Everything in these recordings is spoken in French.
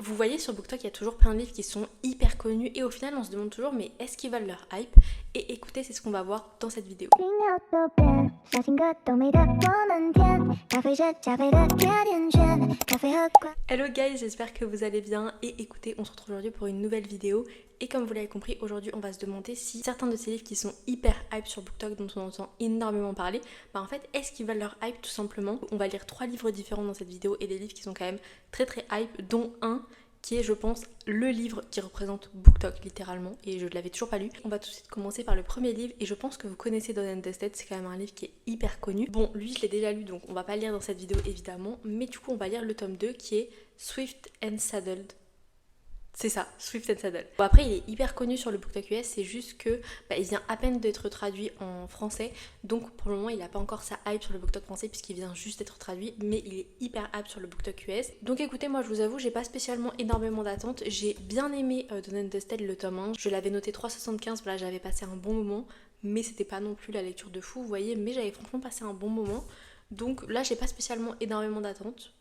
Vous voyez sur BookTok, il y a toujours plein de livres qui sont hyper connus et au final on se demande toujours mais est-ce qu'ils valent leur hype? Et écoutez, c'est ce qu'on va voir dans cette vidéo. Hello guys, j'espère que vous allez bien et écoutez, on se retrouve aujourd'hui pour une nouvelle vidéo et comme vous l'avez compris, aujourd'hui on va se demander si certains de ces livres qui sont hyper hype sur BookTok, dont on entend énormément parler, bah en fait est-ce qu'ils valent leur hype tout simplement? On va lire 3 livres différents dans cette vidéo et des livres qui sont quand même très hype, dont un qui est je pense le livre qui représente BookTok littéralement et je ne l'avais toujours pas lu. On va tout de suite commencer par le premier livre et je pense que vous connaissez Done and Dusted, c'est quand même un livre qui est hyper connu. Bon, lui je l'ai déjà lu donc on va pas le lire dans cette vidéo évidemment, mais du coup on va lire le tome 2 qui est Swift and Saddled. C'est ça, Swift and Saddle. Bon, après, il est hyper connu sur le BookTok US, c'est juste que il vient à peine d'être traduit en français, donc pour le moment, il n'a pas encore sa hype sur le BookTok français puisqu'il vient juste d'être traduit, mais il est hyper hype sur le BookTok US. Donc écoutez, moi je vous avoue, j'ai pas spécialement énormément d'attentes. J'ai bien aimé Done and Dusted, le tome 1. Je l'avais noté 3,75, voilà, j'avais passé un bon moment, mais c'était pas non plus la lecture de fou, vous voyez, mais j'avais franchement passé un bon moment. Donc là, j'ai pas spécialement énormément d'attentes.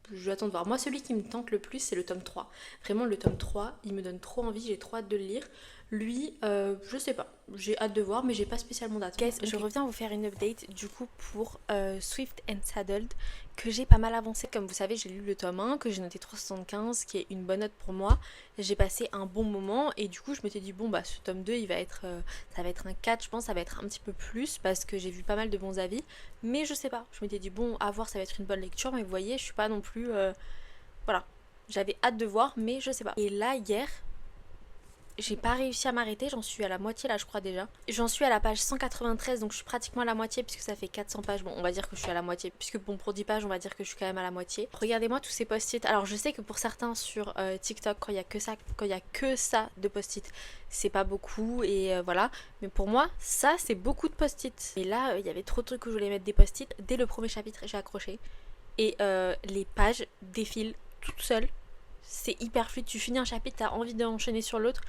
Je vais attendre de voir. Moi, celui qui me tente le plus, c'est le tome 3. Vraiment, le tome 3, il me donne trop envie, j'ai trop hâte de le lire. Lui, je sais pas, j'ai hâte de voir, mais j'ai pas spécialement d'attente. Guys, je reviens vous faire une update du coup pour Swift and Saddled, que j'ai pas mal avancé. Comme vous savez, j'ai lu le tome 1, que j'ai noté 3,75, qui est une bonne note pour moi. J'ai passé un bon moment et du coup, je m'étais dit, bon, bah, ce tome 2, il va être, ça va être un 4, je pense, ça va être un petit peu plus parce que j'ai vu pas mal de bons avis. Mais je sais pas, je m'étais dit, bon, à voir, ça va être une bonne lecture, mais vous voyez, je suis pas non plus. Voilà, j'avais hâte de voir, mais je sais pas. Et là, hier, j'ai pas réussi à m'arrêter, j'en suis à la moitié là je crois déjà. J'en suis à la page 193 donc je suis pratiquement à la moitié puisque ça fait 400 pages. Bon on va dire que je suis à la moitié puisque bon pour 10 pages on va dire que je suis quand même à la moitié. Regardez-moi tous ces post-it. Alors je sais que pour certains sur TikTok quand il y a que ça de post-it c'est pas beaucoup et voilà. Mais pour moi ça c'est beaucoup de post-it. Et là il y avait trop de trucs où je voulais mettre des post-it. Dès le premier chapitre j'ai accroché. Et les pages défilent toutes seules. C'est hyper fluide, tu finis un chapitre, t'as envie d'enchaîner sur l'autre.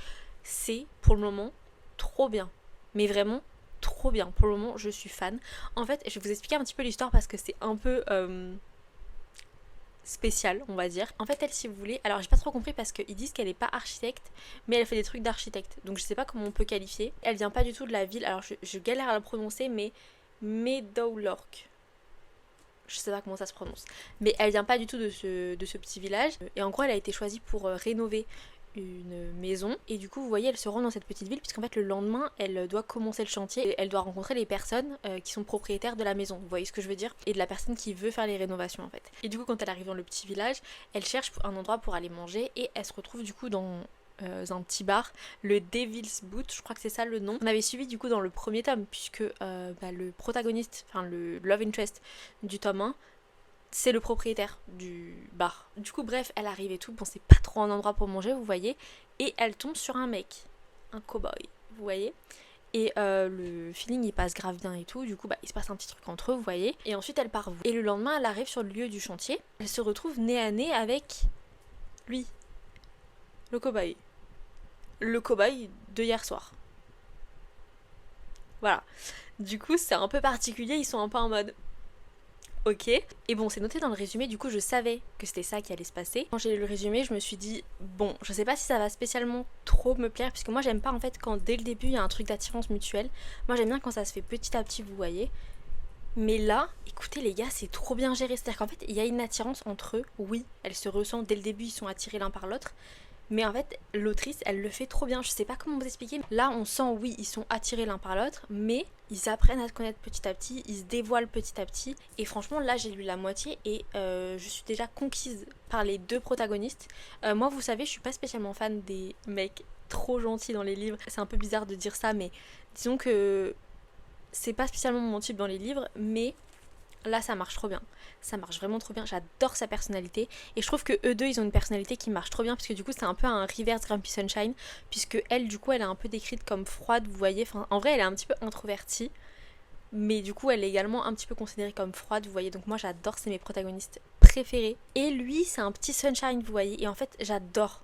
C'est pour le moment trop bien. Mais vraiment trop bien. Pour le moment, je suis fan. En fait, je vais vous expliquer un petit peu l'histoire parce que c'est un peu spécial, on va dire. En fait, elle, si vous voulez, alors j'ai pas trop compris parce qu'ils disent qu'elle est pas architecte, mais elle fait des trucs d'architecte. Donc je sais pas comment on peut qualifier. Elle vient pas du tout de la ville, alors je galère à la prononcer, mais Meadowlark. Je sais pas comment ça se prononce, mais elle vient pas du tout de ce petit village. Et en gros, elle a été choisie pour rénover une maison. Et du coup, vous voyez, elle se rend dans cette petite ville, puisqu'en fait, le lendemain, elle doit commencer le chantier. Et elle doit rencontrer les personnes qui sont propriétaires de la maison. Vous voyez ce que je veux dire? Et de la personne qui veut faire les rénovations, en fait. Et du coup, quand elle arrive dans le petit village, elle cherche un endroit pour aller manger. Et elle se retrouve du coup dans un petit bar, le Devil's Boot, je crois que c'est ça le nom. On avait suivi du coup dans le premier tome, puisque le protagoniste, enfin le love interest du tome 1, c'est le propriétaire du bar. Du coup, bref, elle arrive et tout, bon, c'est pas trop un endroit pour manger, vous voyez, et elle tombe sur un mec, un cow-boy, vous voyez. Et le feeling il passe grave bien et tout, du coup il se passe un petit truc entre eux, vous voyez. Et ensuite elle part. Et le lendemain elle arrive sur le lieu du chantier, elle se retrouve nez à nez avec lui, le cow-boy. Le cow-boy de hier soir. Voilà. Du coup, c'est un peu particulier, ils sont un peu en mode ok. Et bon, c'est noté dans le résumé, du coup, je savais que c'était ça qui allait se passer. Quand j'ai lu le résumé, je me suis dit, bon, je sais pas si ça va spécialement trop me plaire, puisque moi, j'aime pas en fait quand dès le début, il y a un truc d'attirance mutuelle. Moi, j'aime bien quand ça se fait petit à petit, vous voyez. Mais là, écoutez les gars, c'est trop bien géré. C'est-à-dire qu'en fait, il y a une attirance entre eux. Oui, elles se ressentent dès le début, ils sont attirés l'un par l'autre. Mais en fait, l'autrice, elle le fait trop bien. Je sais pas comment vous expliquer. Là, on sent, oui, ils sont attirés l'un par l'autre, mais ils apprennent à se connaître petit à petit, ils se dévoilent petit à petit. Et franchement, là, j'ai lu la moitié et je suis déjà conquise par les deux protagonistes. Moi, vous savez, je suis pas spécialement fan des mecs trop gentils dans les livres. C'est un peu bizarre de dire ça, mais disons que c'est pas spécialement mon type dans les livres, mais là ça marche trop bien, ça marche vraiment trop bien, j'adore sa personnalité et je trouve que eux deux ils ont une personnalité qui marche trop bien parce que du coup c'est un peu un reverse Grumpy Sunshine puisque elle du coup elle est un peu décrite comme froide, vous voyez, enfin en vrai elle est un petit peu introvertie mais du coup elle est également un petit peu considérée comme froide, vous voyez, donc moi j'adore, c'est mes protagonistes préférés et lui c'est un petit sunshine, vous voyez, et en fait j'adore.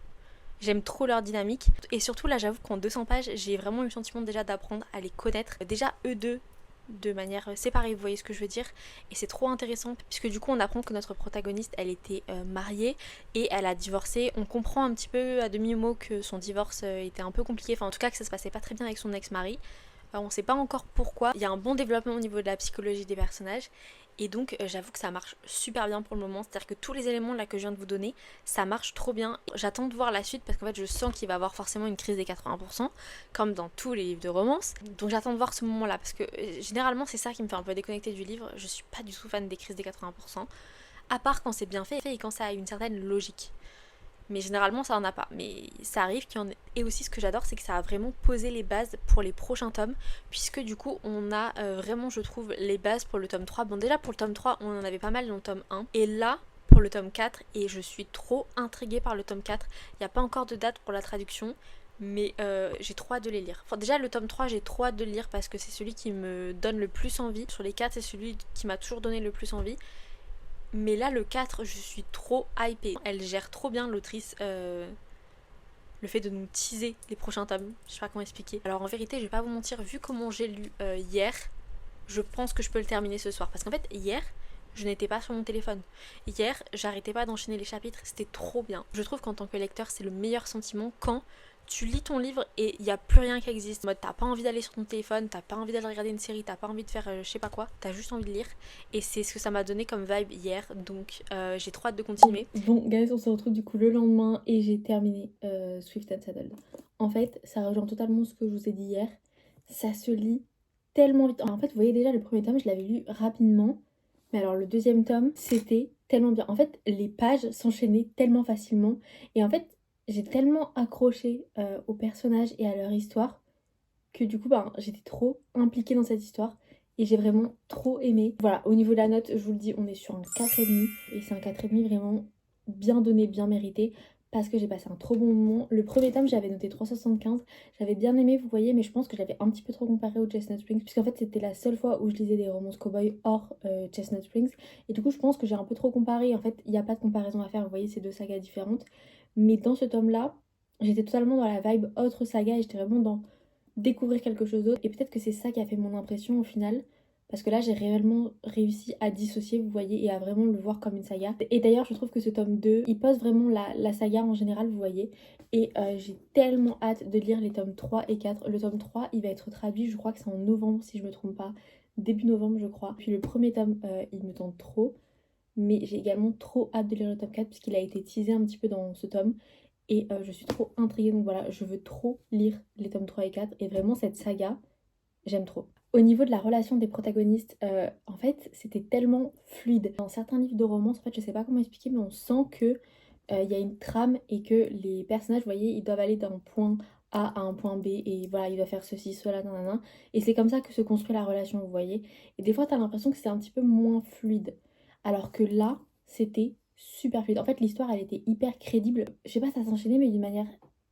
J'aime trop leur dynamique et surtout là j'avoue qu'en 200 pages j'ai vraiment eu le sentiment déjà d'apprendre à les connaître. Déjà eux deux de manière séparée, vous voyez ce que je veux dire. Et c'est trop intéressant puisque du coup on apprend que notre protagoniste elle était mariée et elle a divorcé. On comprend un petit peu à demi-mot que son divorce était un peu compliqué, enfin en tout cas que ça se passait pas très bien avec son ex-mari. On sait pas encore pourquoi. Il y a un bon développement au niveau de la psychologie des personnages. Et donc j'avoue que ça marche super bien pour le moment. C'est-à-dire que tous les éléments là que je viens de vous donner, ça marche trop bien. J'attends de voir la suite parce qu'en fait je sens qu'il va y avoir forcément une crise des 80%, comme dans tous les livres de romance. Donc j'attends de voir ce moment-là parce que généralement c'est ça qui me fait un peu déconnecter du livre. Je suis pas du tout fan des crises des 80%, à part quand c'est bien fait et quand ça a une certaine logique. Mais généralement ça en a pas. Mais ça arrive qu'il y en ait. Et aussi ce que j'adore c'est que ça a vraiment posé les bases pour les prochains tomes. Puisque du coup on a vraiment je trouve les bases pour le tome 3. Bon déjà pour le tome 3 on en avait pas mal dans le tome 1. Et là pour le tome 4 et je suis trop intriguée par le tome 4. Il n'y a pas encore de date pour la traduction. Mais j'ai trop hâte de les lire. Enfin, déjà le tome 3 j'ai trop hâte de le lire parce que c'est celui qui me donne le plus envie. Sur les 4 c'est celui qui m'a toujours donné le plus envie. Mais là, le 4, je suis trop hypée. Elle gère trop bien, l'autrice, le fait de nous teaser les prochains tomes. Je sais pas comment expliquer. Alors en vérité, je vais pas vous mentir, vu comment j'ai lu hier, je pense que je peux le terminer ce soir. Parce qu'en fait, hier, je n'étais pas sur mon téléphone. Hier, j'arrêtais pas d'enchaîner les chapitres, c'était trop bien. Je trouve qu'en tant que lecteur, c'est le meilleur sentiment quand tu lis ton livre et il n'y a plus rien qui existe. En mode, t'as pas envie d'aller sur ton téléphone, t'as pas envie d'aller regarder une série, t'as pas envie de faire je sais pas quoi, t'as juste envie de lire. Et c'est ce que ça m'a donné comme vibe hier, donc j'ai trop hâte de continuer. Bon, guys, on se retrouve du coup le lendemain et j'ai terminé Swift and Saddle. En fait, ça rejoint totalement ce que je vous ai dit hier. Ça se lit tellement vite. En fait, vous voyez déjà, le premier tome, je l'avais lu rapidement. Mais alors, le deuxième tome, c'était tellement bien. En fait, les pages s'enchaînaient tellement facilement. Et en fait, j'ai tellement accroché aux personnages et à leur histoire que du coup, j'étais trop impliquée dans cette histoire. Et j'ai vraiment trop aimé. Voilà, au niveau de la note, je vous le dis, on est sur un 4,5. Et c'est un 4,5 vraiment bien donné, bien mérité. Parce que j'ai passé un trop bon moment. Le premier tome, j'avais noté 3,75. J'avais bien aimé, vous voyez, mais je pense que j'avais un petit peu trop comparé au Chestnut Springs. Puisqu'en fait, c'était la seule fois où je lisais des romances cowboy hors Chestnut Springs. Et du coup, je pense que j'ai un peu trop comparé. En fait, il n'y a pas de comparaison à faire. Vous voyez, c'est deux sagas différentes. Mais dans ce tome-là, j'étais totalement dans la vibe autre saga. Et j'étais vraiment dans découvrir quelque chose d'autre. Et peut-être que c'est ça qui a fait mon impression au final. Parce que là, j'ai réellement réussi à dissocier, vous voyez, et à vraiment le voir comme une saga. Et d'ailleurs, je trouve que ce tome 2, il pose vraiment la saga en général, vous voyez. Et j'ai tellement hâte de lire les tomes 3 et 4. Le tome 3, il va être traduit, je crois que c'est en novembre, si je me trompe pas. Début novembre, je crois. Puis le premier tome, il me tente trop. Mais j'ai également trop hâte de lire le tome 4, puisqu'il a été teasé un petit peu dans ce tome. Et je suis trop intriguée, donc voilà, je veux trop lire les tomes 3 et 4. Et vraiment, cette saga, j'aime trop. Au niveau de la relation des protagonistes, en fait, c'était tellement fluide. Dans certains livres de romance, en fait, je sais pas comment expliquer, mais on sent que il y a une trame et que les personnages, vous voyez, ils doivent aller d'un point A à un point B et voilà, ils doivent faire ceci, cela, nanana. Et c'est comme ça que se construit la relation, vous voyez. Et des fois, t'as l'impression que c'est un petit peu moins fluide. Alors que là, c'était super fluide. En fait, l'histoire, elle était hyper crédible. Je sais pas, ça s'enchaînait, mais d'une manière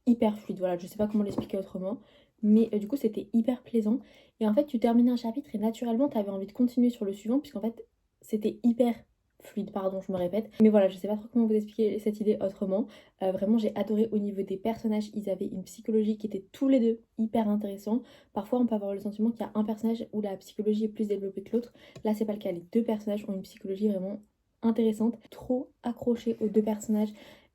hyper fluide. Voilà, je sais pas comment l'expliquer autrement. Mais du coup, c'était hyper plaisant. Et en fait, tu terminais un chapitre et naturellement, tu avais envie de continuer sur le suivant, puisqu'en fait, c'était hyper fluide, pardon, je me répète. Mais voilà, je sais pas trop comment vous expliquer cette idée autrement. Vraiment, j'ai adoré au niveau des personnages. Ils avaient une psychologie qui était tous les deux hyper intéressante. Parfois, on peut avoir le sentiment qu'il y a un personnage où la psychologie est plus développée que l'autre. Là, c'est pas le cas. Les deux personnages ont une psychologie vraiment intéressante. Trop accroché aux deux personnages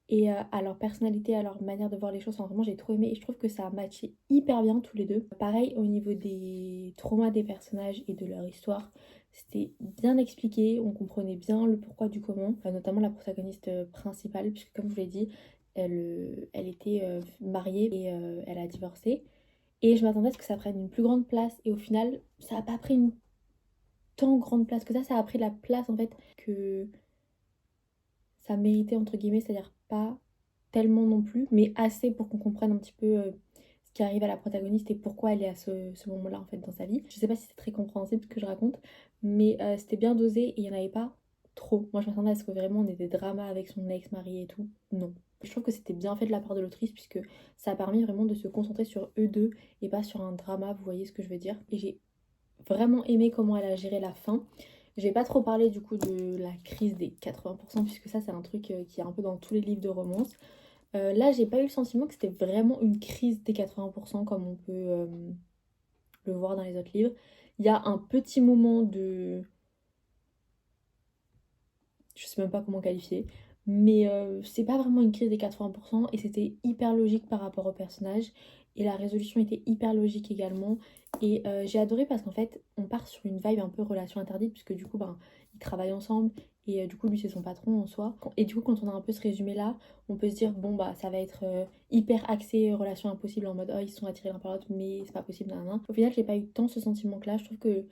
et à leur personnalité, à leur manière de voir les choses. Enfin, vraiment, j'ai trop aimé et je trouve que ça a matché hyper bien tous les deux. Pareil, au niveau des traumas des personnages et de leur histoire, c'était bien expliqué, on comprenait bien le pourquoi du comment, enfin, notamment la protagoniste principale, puisque comme je vous l'ai dit, elle était mariée et elle a divorcé. Et je m'attendais à ce que ça prenne une plus grande place et au final, ça n'a pas pris une tant grande place que ça a pris la place en fait que ça méritait entre guillemets, c'est-à-dire pas tellement non plus, mais assez pour qu'on comprenne un petit peu ce qui arrive à la protagoniste et pourquoi elle est à ce moment-là en fait dans sa vie. Je sais pas si c'est très compréhensible ce que je raconte, mais c'était bien dosé et il n'y en avait pas trop. Moi je m'attendais à ce que vraiment on ait des dramas avec son ex-mari et tout. Non. Je trouve que c'était bien fait de la part de l'autrice puisque ça a permis vraiment de se concentrer sur eux deux et pas sur un drama, vous voyez ce que je veux dire. Et j'ai vraiment aimé comment elle a géré la fin. Je vais pas trop parler du coup de la crise des 80% puisque ça c'est un truc qui est un peu dans tous les livres de romance. Là j'ai pas eu le sentiment que c'était vraiment une crise des 80% comme on peut le voir dans les autres livres. Il y a un petit moment de... Je sais même pas comment qualifier, mais c'est pas vraiment une crise des 80% et c'était hyper logique par rapport au personnage et la résolution était hyper logique également et j'ai adoré parce qu'en fait on part sur une vibe un peu relation interdite puisque du coup ben ils travaillent ensemble et du coup lui c'est son patron en soi et du coup quand on a un peu ce résumé là on peut se dire bon bah ça va être hyper axé relation impossible en mode oh ils se sont attirés l'un par l'autre mais c'est pas possible nan. Au final j'ai pas eu tant ce sentiment que là, je trouve que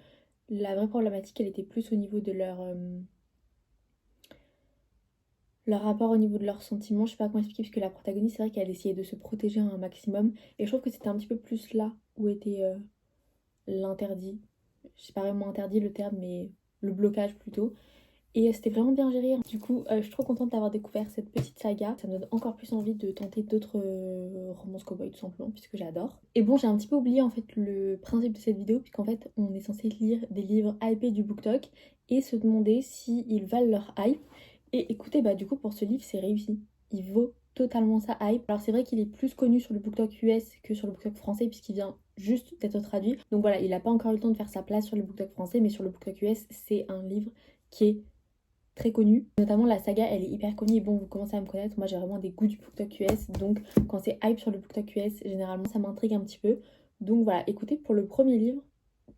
la vraie problématique elle était plus au niveau de leur rapport au niveau de leurs sentiments, je sais pas comment expliquer, puisque la protagoniste, c'est vrai qu'elle essayait de se protéger un maximum, et je trouve que c'était un petit peu plus là où était l'interdit. Je sais pas vraiment interdit le terme, mais le blocage plutôt. Et c'était vraiment bien géré. Du coup, je suis trop contente d'avoir découvert cette petite saga. Ça me donne encore plus envie de tenter d'autres romances cowboy tout simplement, puisque j'adore. Et bon, j'ai un petit peu oublié en fait le principe de cette vidéo, puisqu'en fait, on est censé lire des livres hypés du BookTok et se demander s'ils valent leur hype. Et écoutez, bah du coup, pour ce livre, c'est réussi. Il vaut totalement sa hype. Alors c'est vrai qu'il est plus connu sur le BookTok US que sur le BookTok français, puisqu'il vient juste d'être traduit. Donc voilà, il n'a pas encore eu le temps de faire sa place sur le BookTok français, mais sur le BookTok US, c'est un livre qui est très connue. Notamment la saga, elle est hyper connue. Et bon, vous commencez à me connaître, moi j'ai vraiment des goûts du BookTok US. Donc quand c'est hype sur le BookTok US, généralement ça m'intrigue un petit peu. Donc voilà, écoutez, pour le premier livre,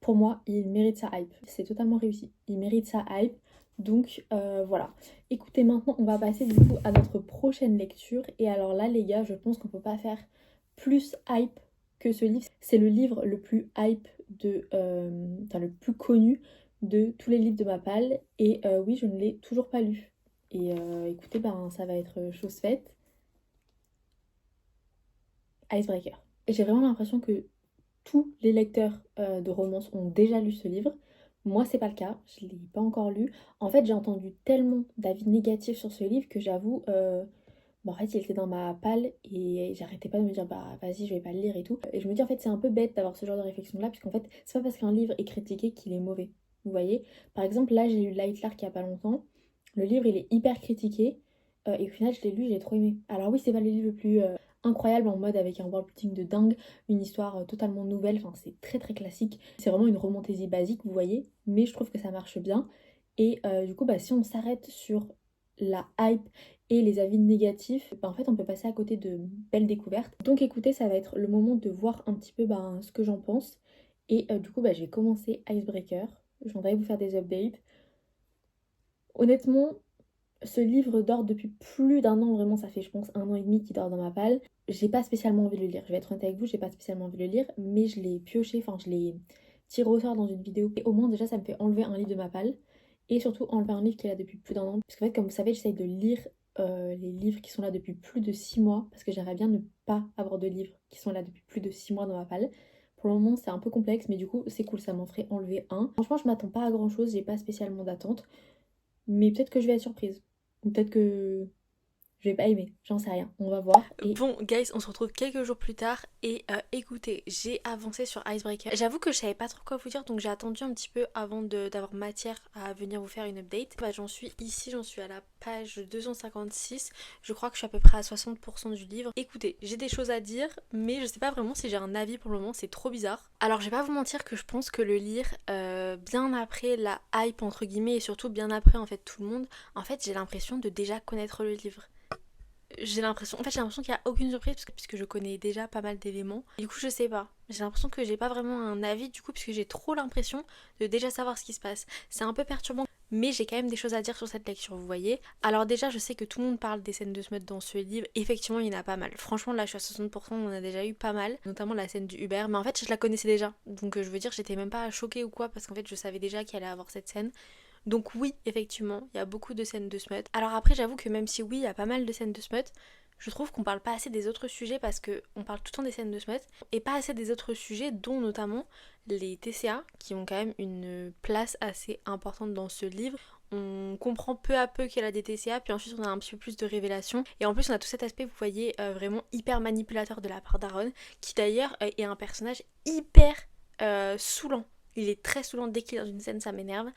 pour moi, il mérite sa hype. C'est totalement réussi. Il mérite sa hype. Donc voilà. Écoutez, maintenant on va passer du coup à notre prochaine lecture. Et alors là les gars, je pense qu'on peut pas faire plus hype que ce livre. C'est le livre le plus hype de... enfin le plus connu de tous les livres de ma palle. Et oui, je ne l'ai toujours pas lu. Et écoutez, ben ça va être chose faite. Icebreaker. Et j'ai vraiment l'impression que tous les lecteurs de romance ont déjà lu ce livre. Moi, c'est pas le cas, je l'ai pas encore lu. En fait, j'ai entendu tellement d'avis négatifs sur ce livre que j'avoue, en fait, il était dans ma palle et j'arrêtais pas de me dire, bah vas-y, je vais pas le lire et tout. Et je me dis, en fait, c'est un peu bête d'avoir ce genre de réflexion-là, puisqu'en fait, c'est pas parce qu'un livre est critiqué qu'il est mauvais. Vous voyez? Par exemple, là, j'ai lu Light Lark il y a pas longtemps. Le livre, il est hyper critiqué. Et au final, je l'ai lu, j'ai trop aimé. Alors oui, c'est pas le livre le plus incroyable en mode avec un worldbuilding de dingue, une histoire totalement nouvelle, enfin c'est très très classique. C'est vraiment une romantésie basique, vous voyez, mais je trouve que ça marche bien. Et du coup, bah, si on s'arrête sur la hype et les avis négatifs, bah, en fait on peut passer à côté de belles découvertes. Donc écoutez, ça va être le moment de voir un petit peu bah, ce que j'en pense. Et du coup, bah, j'ai commencé Icebreaker. Je voudrais vous faire des updates. Honnêtement, ce livre dort depuis plus d'un an, vraiment ça fait je pense 1 an et demi qu'il dort dans ma palle. J'ai pas spécialement envie de le lire, je vais être honnête avec vous, j'ai pas spécialement envie de le lire, mais je l'ai pioché, enfin je l'ai tiré au sort dans une vidéo. Et au moins déjà ça me fait enlever un livre de ma palle, et surtout enlever un livre qui est là depuis plus d'un an. Parce qu'en fait comme vous savez j'essaye de lire les livres qui sont là depuis plus de 6 mois, parce que j'aimerais bien ne pas avoir de livres qui sont là depuis plus de 6 mois dans ma palle. Pour le moment c'est un peu complexe, mais du coup c'est cool, ça m'en ferait enlever un. Franchement je m'attends pas à grand chose, j'ai pas spécialement d'attente, mais peut-être que je vais être surprise. Ou peut-être que je vais pas aimer, j'en sais rien, on va voir. Et Bon, guys, on se retrouve quelques jours plus tard et écoutez, j'ai avancé sur Icebreaker. J'avoue que je savais pas trop quoi vous dire, donc j'ai attendu un petit peu avant d'avoir matière à venir vous faire une update. Bah, j'en suis ici, j'en suis à la page 256. Je crois que je suis à peu près à 60% du livre. Écoutez, j'ai des choses à dire, mais je sais pas vraiment si j'ai un avis pour le moment, c'est trop bizarre. Alors, je vais pas vous mentir que je pense que le lire bien après la hype, entre guillemets, et surtout bien après en fait tout le monde, en fait, j'ai l'impression de déjà connaître le livre. J'ai l'impression qu'il n'y a aucune surprise puisque je connais déjà pas mal d'éléments. Du coup, je sais pas. J'ai l'impression que j'ai pas vraiment un avis du coup puisque j'ai trop l'impression de déjà savoir ce qui se passe. C'est un peu perturbant, mais j'ai quand même des choses à dire sur cette lecture, vous voyez. Alors déjà, je sais que tout le monde parle des scènes de smut dans ce livre. Effectivement, il y en a pas mal. Franchement, là, je suis à 60%, on en a déjà eu pas mal, notamment la scène du Uber. Mais en fait, je la connaissais déjà. Donc, je veux dire, j'étais même pas choquée ou quoi parce qu'en fait, je savais déjà qu'il allait avoir cette scène. Donc oui, effectivement, il y a beaucoup de scènes de smut. Alors après, j'avoue que même si oui, il y a pas mal de scènes de smut, je trouve qu'on parle pas assez des autres sujets parce que on parle tout le temps des scènes de smut et pas assez des autres sujets, dont notamment les TCA qui ont quand même une place assez importante dans ce livre. On comprend peu à peu qu'elle a des TCA, puis ensuite on a un petit peu plus de révélations. Et en plus on a tout cet aspect, vous voyez, vraiment hyper manipulateur de la part d'Aaron, qui d'ailleurs est un personnage hyper saoulant. Il est très saoulant dès qu'il est dans une scène, ça m'énerve.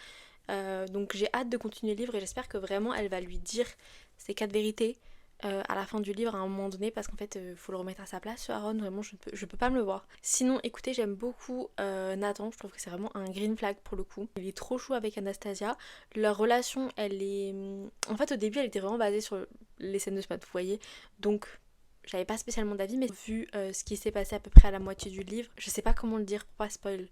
Donc j'ai hâte de continuer le livre et j'espère que vraiment elle va lui dire ses 4 vérités. à la fin du livre à un moment donné parce qu'en fait faut le remettre à sa place ce Aaron, vraiment je peux pas me le voir. Sinon écoutez, j'aime beaucoup Nathan, je trouve que c'est vraiment un green flag pour le coup. Il est trop chou avec Anastasia, leur relation elle est... En fait au début elle était vraiment basée sur les scènes de Smut, vous voyez, donc j'avais pas spécialement d'avis, mais vu ce qui s'est passé à peu près à la moitié du livre, je sais pas comment le dire pour pas spoil.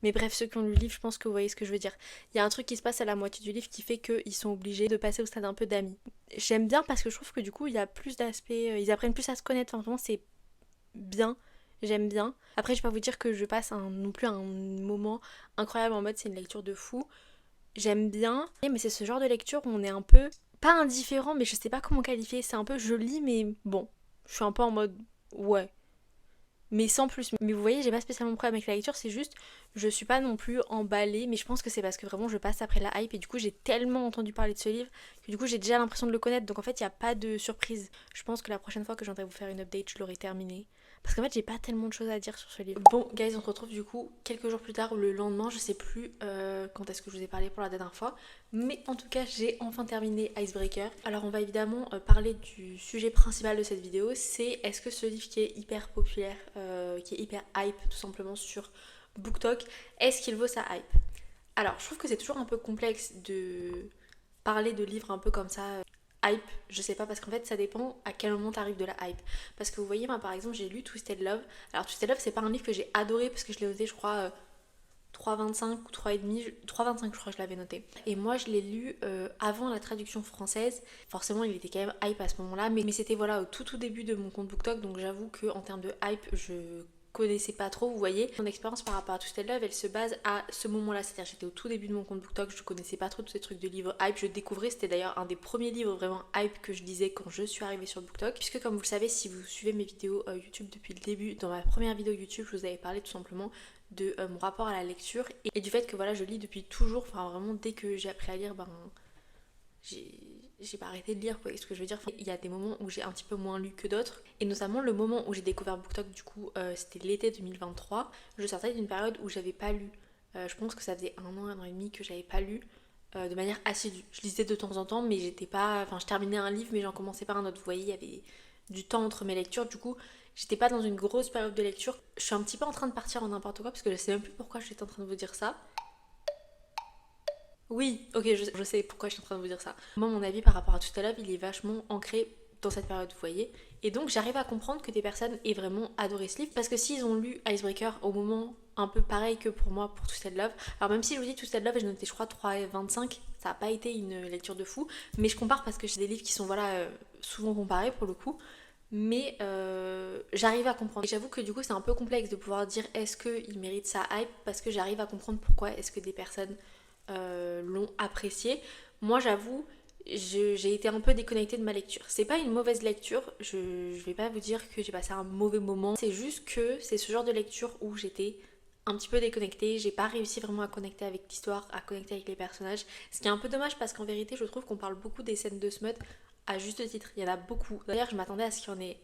Mais bref, ceux qui ont lu le livre, je pense que vous voyez ce que je veux dire. Il y a un truc qui se passe à la moitié du livre qui fait qu'ils sont obligés de passer au stade un peu d'amis. J'aime bien parce que je trouve que du coup, il y a plus d'aspects, ils apprennent plus à se connaître. Enfin, vraiment, c'est bien. J'aime bien. Après, je vais pas vous dire que je passe non plus un moment incroyable en mode c'est une lecture de fou. J'aime bien, mais c'est ce genre de lecture où on est un peu, pas indifférent, mais je sais pas comment qualifier. C'est un peu joli, mais bon, je suis un peu en mode ouais, mais sans plus. Mais vous voyez, j'ai pas spécialement de problème avec la lecture, c'est juste, je suis pas non plus emballée, mais je pense que c'est parce que vraiment je passe après la hype et du coup j'ai tellement entendu parler de ce livre que du coup j'ai déjà l'impression de le connaître, donc en fait il n'y a pas de surprise. Je pense que la prochaine fois que j'entends vous faire une update, je l'aurai terminé. Parce qu'en fait j'ai pas tellement de choses à dire sur ce livre. Bon guys, on se retrouve du coup quelques jours plus tard ou le lendemain, je sais plus quand est-ce que je vous ai parlé pour la dernière fois. Mais en tout cas j'ai enfin terminé Icebreaker. Alors on va évidemment parler du sujet principal de cette vidéo, c'est est-ce que ce livre qui est hyper populaire, qui est hyper hype tout simplement sur BookTok, est-ce qu'il vaut sa hype? Alors je trouve que c'est toujours un peu complexe de parler de livres un peu comme ça, hype, je sais pas, parce qu'en fait ça dépend à quel moment t'arrives de la hype. Parce que vous voyez, moi par exemple j'ai lu Twisted Love. Alors Twisted Love c'est pas un livre que j'ai adoré parce que je l'ai noté je crois 3,25 ou 3,5, 3,25 je crois que je l'avais noté. Et moi je l'ai lu avant la traduction française. Forcément il était quand même hype à ce moment-là, mais c'était voilà au tout début de mon compte BookTok, donc j'avoue qu'en termes de hype je connaissais pas trop, vous voyez. Mon expérience par rapport à Twisted Love, elle se base à ce moment-là, c'est-à-dire j'étais au tout début de mon compte BookTok, je connaissais pas trop tous ces trucs de livres hype, je découvrais, c'était d'ailleurs un des premiers livres vraiment hype que je lisais quand je suis arrivée sur BookTok, puisque comme vous le savez, si vous suivez mes vidéos YouTube depuis le début, dans ma première vidéo YouTube, je vous avais parlé tout simplement de mon rapport à la lecture et du fait que voilà, je lis depuis toujours, enfin vraiment dès que j'ai appris à lire, ben j'ai pas arrêté de lire, quoi, ce que je veux dire. Enfin, il y a des moments où j'ai un petit peu moins lu que d'autres, et notamment le moment où j'ai découvert BookTok, du coup, c'était l'été 2023. Je sortais d'une période où j'avais pas lu. Je pense que ça faisait un an et demi que j'avais pas lu de manière assidue. Je lisais de temps en temps, mais j'étais pas. Enfin, je terminais un livre, mais j'en commençais pas un autre. Vous voyez, il y avait du temps entre mes lectures, du coup. J'étais pas dans une grosse période de lecture. Je suis un petit peu en train de partir en n'importe quoi parce que je sais même plus pourquoi j'étais en train de vous dire ça. Oui, ok, je sais pourquoi je suis en train de vous dire ça. Moi, mon avis par rapport à tout à l'heure, il est vachement ancré dans cette période, vous voyez. Et donc, j'arrive à comprendre que des personnes aient vraiment adoré ce livre parce que s'ils ont lu Icebreaker au moment un peu pareil que pour moi pour Twisted Love, alors même si je vous dis Twisted Love, j'ai noté je crois 3,25, ça n'a pas été une lecture de fou, mais je compare parce que j'ai des livres qui sont voilà souvent comparés pour le coup. Mais j'arrive à comprendre. Et j'avoue que du coup c'est un peu complexe de pouvoir dire est-ce qu'il mérite sa hype parce que j'arrive à comprendre pourquoi est-ce que des personnes l'ont apprécié. Moi j'avoue, j'ai été un peu déconnectée de ma lecture. C'est pas une mauvaise lecture, je vais pas vous dire que j'ai passé un mauvais moment. C'est juste que c'est ce genre de lecture où j'étais un petit peu déconnectée, j'ai pas réussi vraiment à connecter avec l'histoire, à connecter avec les personnages. Ce qui est un peu dommage parce qu'en vérité je trouve qu'on parle beaucoup des scènes de Smut à juste titre. Il y en a beaucoup. D'ailleurs je m'attendais à ce qu'il y en ait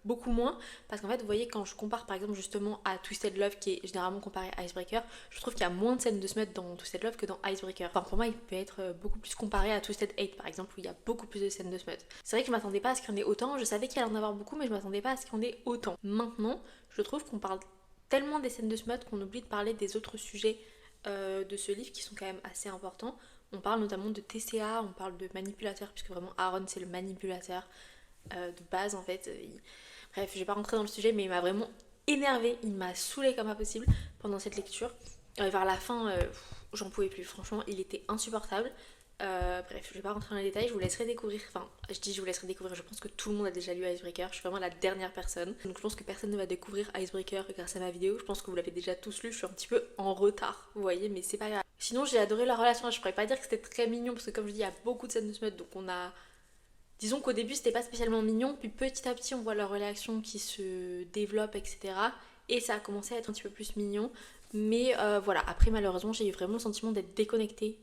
beaucoup moins parce qu'en fait vous voyez quand je compare par exemple justement à Twisted Love qui est généralement comparé à Icebreaker, je trouve qu'il y a moins de scènes de Smut dans Twisted Love que dans Icebreaker. Enfin pour moi il peut être beaucoup plus comparé à Twisted Hate par exemple où il y a beaucoup plus de scènes de Smut. C'est vrai que je m'attendais pas à ce qu'il y en ait autant, je savais qu'il allait en avoir beaucoup mais je m'attendais pas à ce qu'il y en ait autant. Maintenant je trouve qu'on parle tellement des scènes de Smut qu'on oublie de parler des autres sujets de ce livre qui sont quand même assez importants. On parle notamment de TCA, on parle de manipulateur puisque vraiment Aaron c'est le manipulateur de base en fait. Bref, je vais pas rentrer dans le sujet, mais il m'a vraiment énervé, il m'a saoulé comme pas possible pendant cette lecture. Vers la fin, j'en pouvais plus, franchement, il était insupportable. Bref, je vais pas rentrer dans les détails, je vous laisserai découvrir. Enfin, je dis je vous laisserai découvrir, je pense que tout le monde a déjà lu Icebreaker, je suis vraiment la dernière personne. Donc je pense que personne ne va découvrir Icebreaker grâce à ma vidéo, je pense que vous l'avez déjà tous lu, je suis un petit peu en retard, vous voyez, mais c'est pas grave. Sinon, j'ai adoré la relation, je pourrais pas dire que c'était très mignon, parce que comme je dis, il y a beaucoup de scènes de smut, donc on a... Disons qu'au début c'était pas spécialement mignon, puis petit à petit on voit leur relation qui se développe, etc. Et ça a commencé à être un petit peu plus mignon. Mais voilà, après malheureusement j'ai eu vraiment le sentiment d'être déconnectée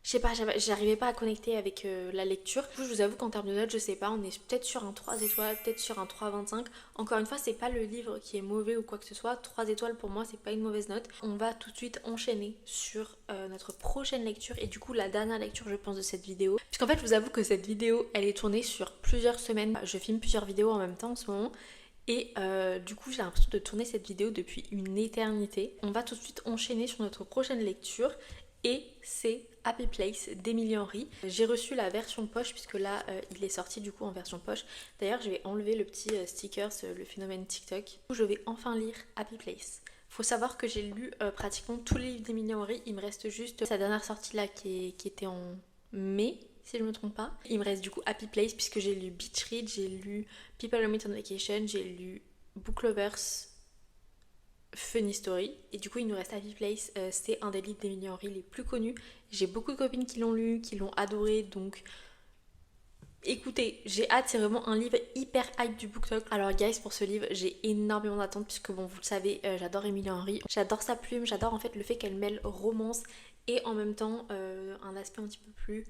je sais pas, j'arrivais pas à connecter avec la lecture. Du coup, je vous avoue qu'en termes de notes, je sais pas, on est peut-être sur un 3 étoiles, peut-être sur un 3,25. Encore une fois, c'est pas le livre qui est mauvais ou quoi que ce soit. 3 étoiles pour moi, c'est pas une mauvaise note. On va tout de suite enchaîner sur notre prochaine lecture et du coup la dernière lecture, je pense, de cette vidéo. Puisqu'en fait, je vous avoue que cette vidéo, elle est tournée sur plusieurs semaines. Je filme plusieurs vidéos en même temps en ce moment. Et du coup, j'ai l'impression de tourner cette vidéo depuis une éternité. On va tout de suite enchaîner sur notre prochaine lecture et c'est Happy Place d'Emily Henry. J'ai reçu la version poche puisque là, il est sorti du coup en version poche. D'ailleurs, je vais enlever le petit sticker, le phénomène TikTok. Du coup, je vais enfin lire Happy Place. Faut savoir que j'ai lu pratiquement tous les livres d'Emily Henry. Il me reste juste sa dernière sortie là qui était en mai, si je me trompe pas. Il me reste du coup Happy Place puisque j'ai lu Beach Read, j'ai lu People Who Meet on Vacation, j'ai lu Book Lovers, Funny Story. Et du coup, il nous reste Happy Place. C'est un des livres d'Emily Henry les plus connus. J'ai beaucoup de copines qui l'ont lu, qui l'ont adoré. Donc, écoutez, j'ai hâte. C'est vraiment un livre hyper hype du BookTok. Alors, guys, pour ce livre, j'ai énormément d'attentes. Puisque, bon, vous le savez, j'adore Emily Henry. J'adore sa plume. J'adore en fait le fait qu'elle mêle romance et en même temps un aspect un petit peu plus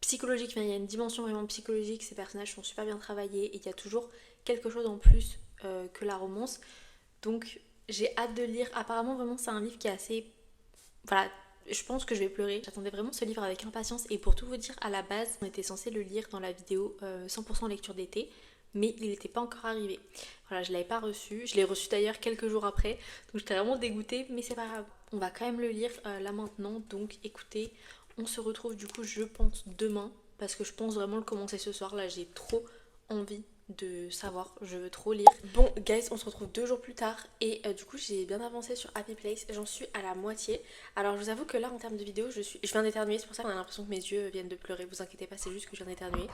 psychologique. Enfin, il y a une dimension vraiment psychologique. Ces personnages sont super bien travaillés. Et il y a toujours quelque chose en plus que la romance. Donc, j'ai hâte de lire. Apparemment, vraiment, c'est un livre qui est assez... Voilà, je pense que je vais pleurer. J'attendais vraiment ce livre avec impatience. Et pour tout vous dire, à la base, on était censé le lire dans la vidéo 100% lecture d'été. Mais il n'était pas encore arrivé. Voilà, je l'avais pas reçu. Je l'ai reçu d'ailleurs quelques jours après. Donc j'étais vraiment dégoûtée. Mais c'est pas grave. On va quand même le lire là maintenant. Donc écoutez, on se retrouve du coup, je pense, demain. Parce que je pense vraiment le commencer ce soir. Là, j'ai trop envie de savoir, je veux trop lire. Bon guys, on se retrouve 2 jours plus tard et du coup j'ai bien avancé sur Happy Place, j'en suis à la moitié. Alors je vous avoue que là en termes de vidéo, je viens d'éternuer, c'est pour ça qu'on a l'impression que mes yeux viennent de pleurer, vous inquiétez pas, c'est juste que je viens d'éternuer.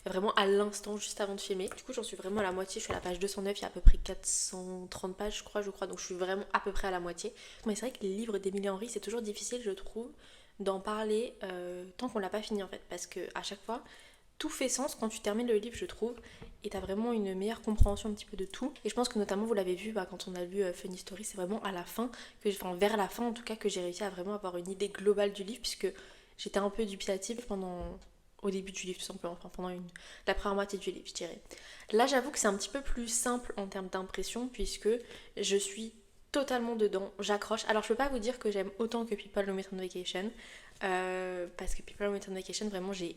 Vraiment à l'instant, juste avant de filmer. Du coup j'en suis vraiment à la moitié, je suis à la page 209, il y a à peu près 430 pages je crois, donc je suis vraiment à peu près à la moitié. Mais c'est vrai que les livres d'Emily Henry, c'est toujours difficile je trouve d'en parler tant qu'on l'a pas fini en fait, parce que à chaque fois tout fait sens quand tu termines le livre, je trouve, et t'as vraiment une meilleure compréhension un petit peu de tout. Et je pense que notamment, vous l'avez vu quand on a lu Funny Story, c'est vraiment à la fin, vers la fin en tout cas, que j'ai réussi à vraiment avoir une idée globale du livre, puisque j'étais un peu dubitative au début du livre, tout simplement, enfin pendant la première moitié du livre, je dirais. Là, j'avoue que c'est un petit peu plus simple en termes d'impression, puisque je suis totalement dedans, j'accroche. Alors, je peux pas vous dire que j'aime autant que People Who Meet on Vacation, parce que People Who Meet on Vacation, vraiment, j'ai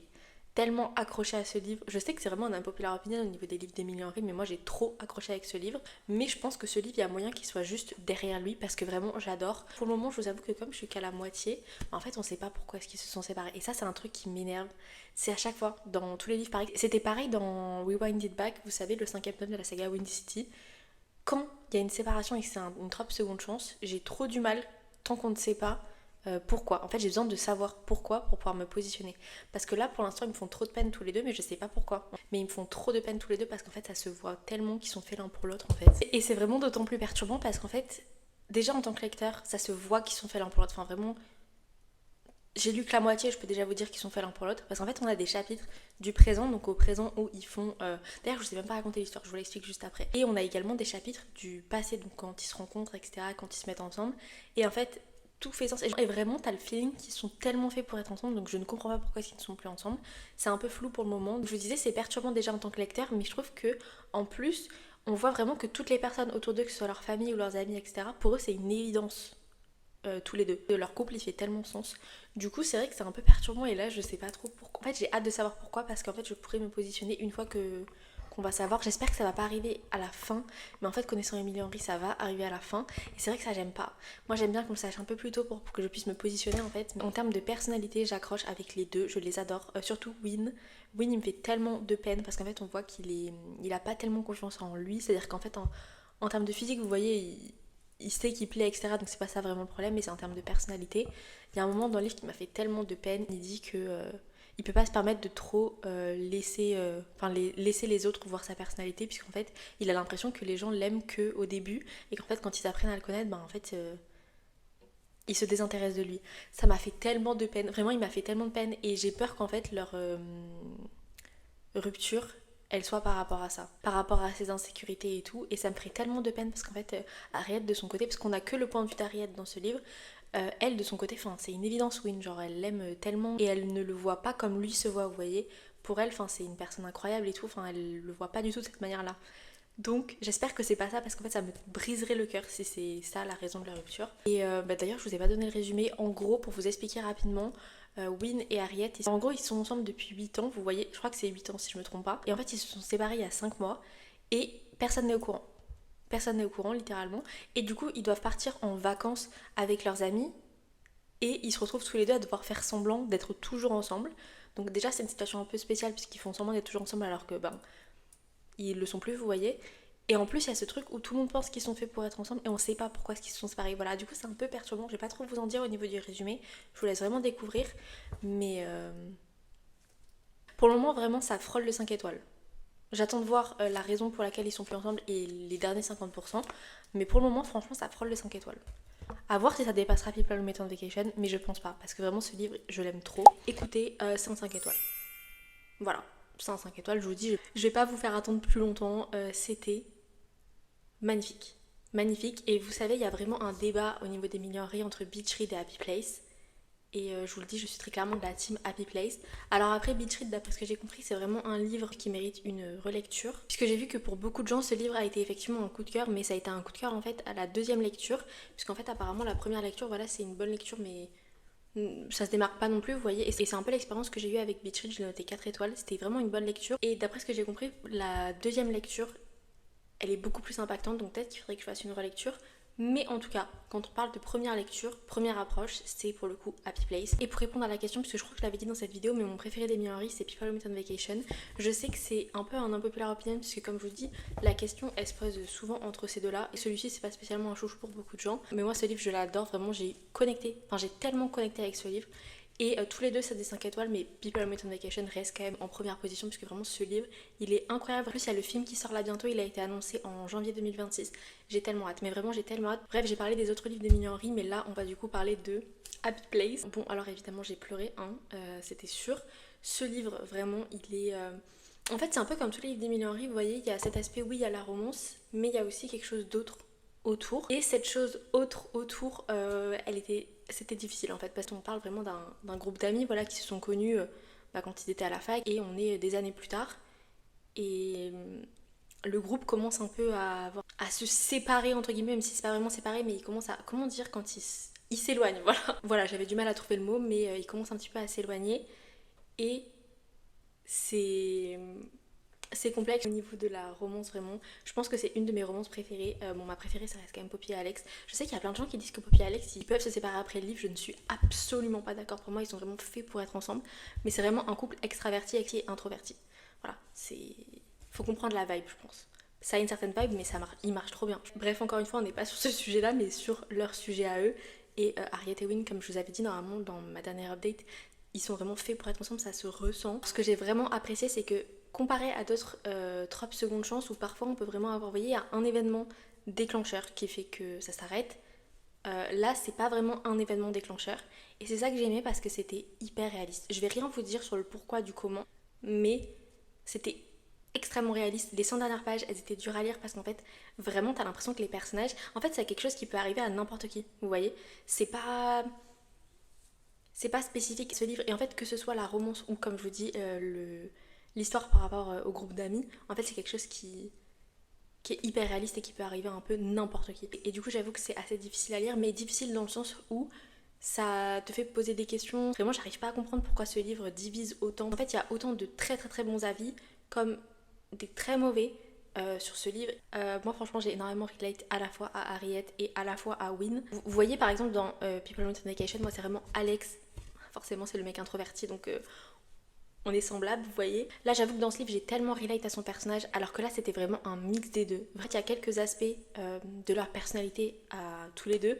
tellement accroché à ce livre. Je sais que c'est vraiment un unpopular opinion au niveau des livres d'Emily Henry, mais moi j'ai trop accroché avec ce livre. Mais je pense que ce livre, il y a moyen qu'il soit juste derrière lui parce que vraiment j'adore. Pour le moment, je vous avoue que comme je suis qu'à la moitié, en fait on sait pas pourquoi est-ce qu'ils se sont séparés. Et ça, c'est un truc qui m'énerve. C'est à chaque fois, dans tous les livres pareil. C'était pareil dans Rewind It Back, vous savez, le 5e tome de la saga Windy City. Quand il y a une séparation et que c'est une trop seconde chance, j'ai trop du mal, tant qu'on ne sait pas, pourquoi. En fait, j'ai besoin de savoir pourquoi pour pouvoir me positionner. Parce que là, pour l'instant, ils me font trop de peine tous les deux, mais je sais pas pourquoi. Mais ils me font trop de peine tous les deux parce qu'en fait, ça se voit tellement qu'ils sont faits l'un pour l'autre, en fait. Et c'est vraiment d'autant plus perturbant parce qu'en fait, déjà en tant que lecteur, ça se voit qu'ils sont faits l'un pour l'autre. Enfin, vraiment, j'ai lu que la moitié, je peux déjà vous dire qu'ils sont faits l'un pour l'autre. Parce qu'en fait, on a des chapitres du présent, donc au présent où ils font... D'ailleurs, je sais même pas raconter l'histoire, je vous l'explique juste après. Et on a également des chapitres du passé, donc quand ils se rencontrent, etc., quand ils se mettent ensemble. Et en fait, tout fait sens. Et vraiment, t'as le feeling qu'ils sont tellement faits pour être ensemble, donc je ne comprends pas pourquoi ils ne sont plus ensemble. C'est un peu flou pour le moment. Je vous disais, c'est perturbant déjà en tant que lecteur, mais je trouve que en plus, on voit vraiment que toutes les personnes autour d'eux, que ce soit leur famille ou leurs amis, etc., pour eux, c'est une évidence. Tous les deux. Leur couple il fait tellement sens. Du coup c'est vrai que c'est un peu perturbant et là je sais pas trop pourquoi. En fait j'ai hâte de savoir pourquoi parce qu'en fait je pourrais me positionner une fois qu'on va savoir. J'espère que ça va pas arriver à la fin, mais en fait connaissant Emily Henry ça va arriver à la fin et c'est vrai que ça j'aime pas. Moi j'aime bien qu'on le sache un peu plus tôt pour que je puisse me positionner en fait. En termes de personnalité j'accroche avec les deux, je les adore. Surtout Win. Win il me fait tellement de peine parce qu'en fait on voit il a pas tellement confiance en lui. C'est à dire qu'en fait en termes de physique vous voyez il sait qu'il plaît, etc. Donc c'est pas ça vraiment le problème, mais c'est en termes de personnalité. Il y a un moment dans le livre qui m'a fait tellement de peine. Il dit que il peut pas se permettre de trop laisser les autres voir sa personnalité, puisqu'en fait il a l'impression que les gens l'aiment que au début et qu'en fait quand ils apprennent à le connaître, en fait ils se désintéressent de lui. Ça m'a fait tellement de peine. Vraiment, il m'a fait tellement de peine et j'ai peur qu'en fait leur rupture elle soit par rapport à ça, par rapport à ses insécurités et tout, et ça me ferait tellement de peine parce qu'en fait Harriet de son côté, parce qu'on a que le point de vue d'Harriet dans ce livre, Elle de son côté, enfin c'est une évidence Win, genre elle l'aime tellement et elle ne le voit pas comme lui se voit, vous voyez. Pour elle, enfin c'est une personne incroyable et tout, enfin elle le voit pas du tout de cette manière-là. Donc j'espère que c'est pas ça parce qu'en fait ça me briserait le cœur si c'est ça la raison de la rupture. Et d'ailleurs je vous ai pas donné le résumé. En gros pour vous expliquer rapidement, Win et Harriet, en gros ils sont ensemble depuis 8 ans, vous voyez, je crois que c'est 8 ans si je me trompe pas. Et en fait ils se sont séparés il y a 5 mois et personne n'est au courant. Personne n'est au courant littéralement. Et du coup ils doivent partir en vacances avec leurs amis et ils se retrouvent tous les deux à devoir faire semblant d'être toujours ensemble. Donc déjà c'est une situation un peu spéciale puisqu'ils font semblant d'être toujours ensemble alors que ils le sont plus, vous voyez. Et en plus, il y a ce truc où tout le monde pense qu'ils sont faits pour être ensemble et on sait pas pourquoi ils se sont séparés. Voilà, du coup, c'est un peu perturbant. Je vais pas trop vous en dire au niveau du résumé. Je vous laisse vraiment découvrir. Mais pour le moment, vraiment, ça frôle le 5 étoiles. J'attends de voir la raison pour laquelle ils sont plus ensemble et les derniers 50%. Mais pour le moment, franchement, ça frôle le 5 étoiles. À voir si ça dépassera People Who Met on Vacation, mais je pense pas. Parce que vraiment, ce livre, je l'aime trop. Écoutez, c'est un 5 étoiles. Voilà, c'est un 5 étoiles, je vous dis. Je vais pas vous faire attendre plus longtemps. C'était magnifique. Magnifique. Et vous savez, il y a vraiment un débat au niveau des millions entre Beach Read et Happy Place. Et je vous le dis, je suis très clairement de la team Happy Place. Alors après, Beach Read, d'après ce que j'ai compris, c'est vraiment un livre qui mérite une relecture. Puisque j'ai vu que pour beaucoup de gens, ce livre a été effectivement un coup de cœur, mais ça a été un coup de cœur en fait à la deuxième lecture. Puisqu'en fait, apparemment, la première lecture, voilà, c'est une bonne lecture, mais ça se démarque pas non plus, vous voyez. Et c'est un peu l'expérience que j'ai eue avec Beach Read, je l'ai noté 4 étoiles. C'était vraiment une bonne lecture. Et d'après ce que j'ai compris, la deuxième lecture, elle est beaucoup plus impactante, donc peut-être qu'il faudrait que je fasse une relecture. Mais en tout cas, quand on parle de première lecture, première approche, c'est pour le coup Happy Place. Et pour répondre à la question, puisque je crois que je l'avais dit dans cette vidéo, mais mon préféré d'Emily Henry, c'est People Who Met on Vacation. Je sais que c'est un peu un unpopular opinion, puisque comme je vous dis, la question elle se pose souvent entre ces deux-là. Et celui-ci, c'est pas spécialement un chouchou pour beaucoup de gens. Mais moi, ce livre, je l'adore, vraiment, j'ai tellement connecté avec ce livre. Et tous les deux, c'est des 5 étoiles, mais People Who Met on Vacation reste quand même en première position, puisque vraiment ce livre, il est incroyable. En plus, il y a le film qui sort là bientôt, il a été annoncé en janvier 2026. J'ai tellement hâte, mais vraiment, j'ai tellement hâte. Bref, j'ai parlé des autres livres d'Emily Henry, mais là, on va du coup parler de Happy Place. Bon, alors évidemment, j'ai pleuré, hein, c'était sûr. Ce livre, vraiment, il est... En fait, c'est un peu comme tous les livres d'Emily Henry, vous voyez, il y a cet aspect, oui, il y a la romance, mais il y a aussi quelque chose d'autre autour. Et cette chose autre autour, c'était difficile en fait, parce qu'on parle vraiment d'un groupe d'amis voilà, qui se sont connus quand ils étaient à la fac, et on est des années plus tard. Et le groupe commence un peu à se séparer, entre guillemets, même si c'est pas vraiment séparé, mais il commence à... Comment dire quand il s'éloigne, voilà. Voilà, j'avais du mal à trouver le mot, mais il commence un petit peu à s'éloigner. Et c'est complexe au niveau de la romance vraiment. Je pense que c'est une de mes romances préférées. Bon, ma préférée ça reste quand même Poppy et Alex. Je sais qu'il y a plein de gens qui disent que Poppy et Alex ils peuvent se séparer après le livre. Je ne suis absolument pas d'accord. Pour moi ils sont vraiment faits pour être ensemble. Mais c'est vraiment un couple extraverti et introverti. Voilà, faut comprendre la vibe je pense. Ça a une certaine vibe mais il marche trop bien. Bref, encore une fois on n'est pas sur ce sujet là mais sur leur sujet à eux. Et Harriet et Win, comme je vous avais dit normalement dans ma dernière update, ils sont vraiment faits pour être ensemble, ça se ressent. Ce que j'ai vraiment apprécié c'est que comparé à d'autres tropes seconde chance où parfois on peut vraiment avoir, vous voyez, un événement déclencheur qui fait que ça s'arrête. Là, c'est pas vraiment un événement déclencheur. Et c'est ça que j'ai aimé parce que c'était hyper réaliste. Je vais rien vous dire sur le pourquoi du comment, mais c'était extrêmement réaliste. Les 100 dernières pages, elles étaient dures à lire parce qu'en fait, vraiment, t'as l'impression que les personnages... En fait, c'est quelque chose qui peut arriver à n'importe qui, vous voyez. C'est pas spécifique ce livre. Et en fait, que ce soit la romance ou, comme je vous dis, l'histoire par rapport au groupe d'amis, en fait c'est quelque chose qui est hyper réaliste et qui peut arriver à un peu n'importe qui. Et du coup j'avoue que c'est assez difficile à lire, mais difficile dans le sens où ça te fait poser des questions. Vraiment j'arrive pas à comprendre pourquoi ce livre divise autant. En fait il y a autant de très très très bons avis comme des très mauvais sur ce livre. Moi franchement j'ai énormément relate à la fois à Harriet et à la fois à Win. Vous voyez par exemple dans People Who Met on Vacation, moi c'est vraiment Alex. Forcément c'est le mec introverti donc... on est semblables, vous voyez. Là, j'avoue que dans ce livre, j'ai tellement relate à son personnage, alors que là, c'était vraiment un mix des deux. En fait, il y a quelques aspects de leur personnalité à tous les deux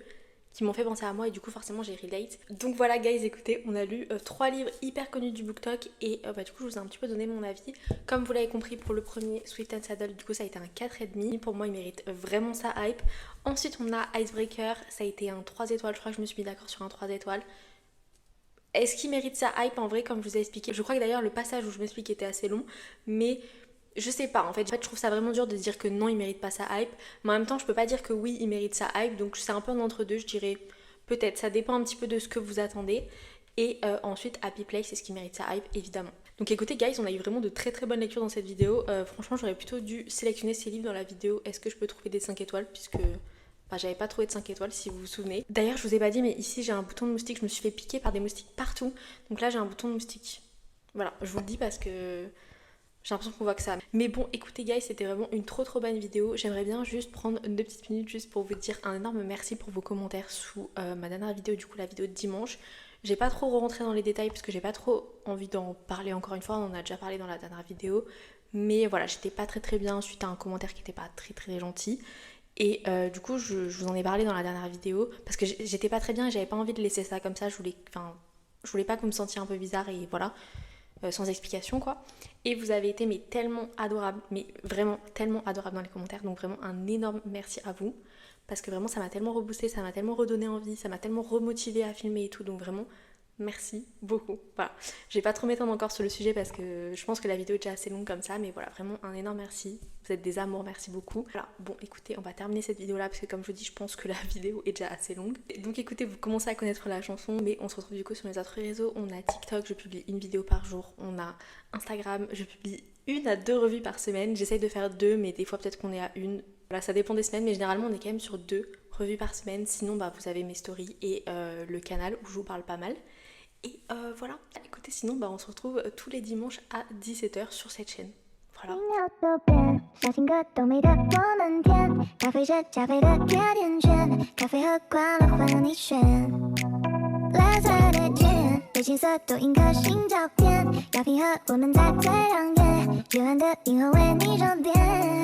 qui m'ont fait penser à moi et du coup, forcément, j'ai relate. Donc voilà, guys, écoutez, on a lu 3 livres hyper connus du BookTok et du coup, je vous ai un petit peu donné mon avis. Comme vous l'avez compris, pour le premier, Swift and Saddle, du coup, ça a été un 4,5. Pour moi, il mérite vraiment sa hype. Ensuite, on a Icebreaker, ça a été un 3 étoiles. Je crois que je me suis mis d'accord sur un 3 étoiles. Est-ce qu'il mérite sa hype en vrai comme je vous ai expliqué? Je crois que d'ailleurs le passage où je m'explique était assez long, mais je sais pas en fait. Je trouve ça vraiment dur de dire que non il mérite pas sa hype, mais en même temps je peux pas dire que oui il mérite sa hype, donc c'est un peu en entre deux, je dirais peut-être, ça dépend un petit peu de ce que vous attendez. Et ensuite Happy Place, c'est ce qui mérite sa hype évidemment. Donc écoutez guys, on a eu vraiment de très très bonnes lectures dans cette vidéo. Franchement j'aurais plutôt dû sélectionner ces livres dans la vidéo. Est-ce que je peux trouver des 5 étoiles, puisque j'avais pas trouvé de 5 étoiles si vous vous souvenez. D'ailleurs je vous ai pas dit, mais ici j'ai un bouton de moustique, je me suis fait piquer par des moustiques partout. Donc là j'ai un bouton de moustique. Voilà, je vous le dis parce que j'ai l'impression qu'on voit que ça. Mais bon, écoutez guys, c'était vraiment une trop bonne vidéo. J'aimerais bien juste prendre 2 petites minutes juste pour vous dire un énorme merci pour vos commentaires sous ma dernière vidéo, du coup la vidéo de dimanche. J'ai pas trop rentré dans les détails parce que j'ai pas trop envie d'en parler encore une fois, on en a déjà parlé dans la dernière vidéo. Mais voilà, j'étais pas très bien suite à un commentaire qui était pas très gentil. Et du coup, je vous en ai parlé dans la dernière vidéo parce que j'étais pas très bien et j'avais pas envie de laisser ça comme ça. Je voulais pas que vous me sentiez un peu bizarre et voilà. Sans explication quoi. Et vous avez été mais tellement adorable, mais vraiment tellement adorable dans les commentaires, donc vraiment un énorme merci à vous, parce que vraiment ça m'a tellement reboosté, ça m'a tellement redonné envie, ça m'a tellement remotivé à filmer et tout, donc vraiment merci beaucoup. Voilà, je vais pas trop m'étendre encore sur le sujet parce que je pense que la vidéo est déjà assez longue comme ça, mais voilà, vraiment un énorme merci. Vous êtes des amours, merci beaucoup. Voilà, bon écoutez, on va terminer cette vidéo là parce que comme je vous dis, je pense que la vidéo est déjà assez longue. Donc écoutez, vous commencez à connaître la chanson, mais on se retrouve du coup sur les autres réseaux. On a TikTok, je publie une vidéo par jour. On a Instagram, je publie 1 à 2 revues par semaine. J'essaye de faire 2, mais des fois peut-être qu'on est à 1. Voilà, ça dépend des semaines, mais généralement on est quand même sur 2 revues par semaine. Sinon vous avez mes stories et le canal où je vous parle pas mal. Et voilà, écoutez, sinon on se retrouve tous les dimanches à 17h sur cette chaîne. Voilà. 小情歌都美得多难填，咖啡是加菲的甜甜圈，咖啡喝惯了换了你选。蓝色的天，对青色多印颗心照片，要平和我们才最亮眼，绚烂的银河为你装点。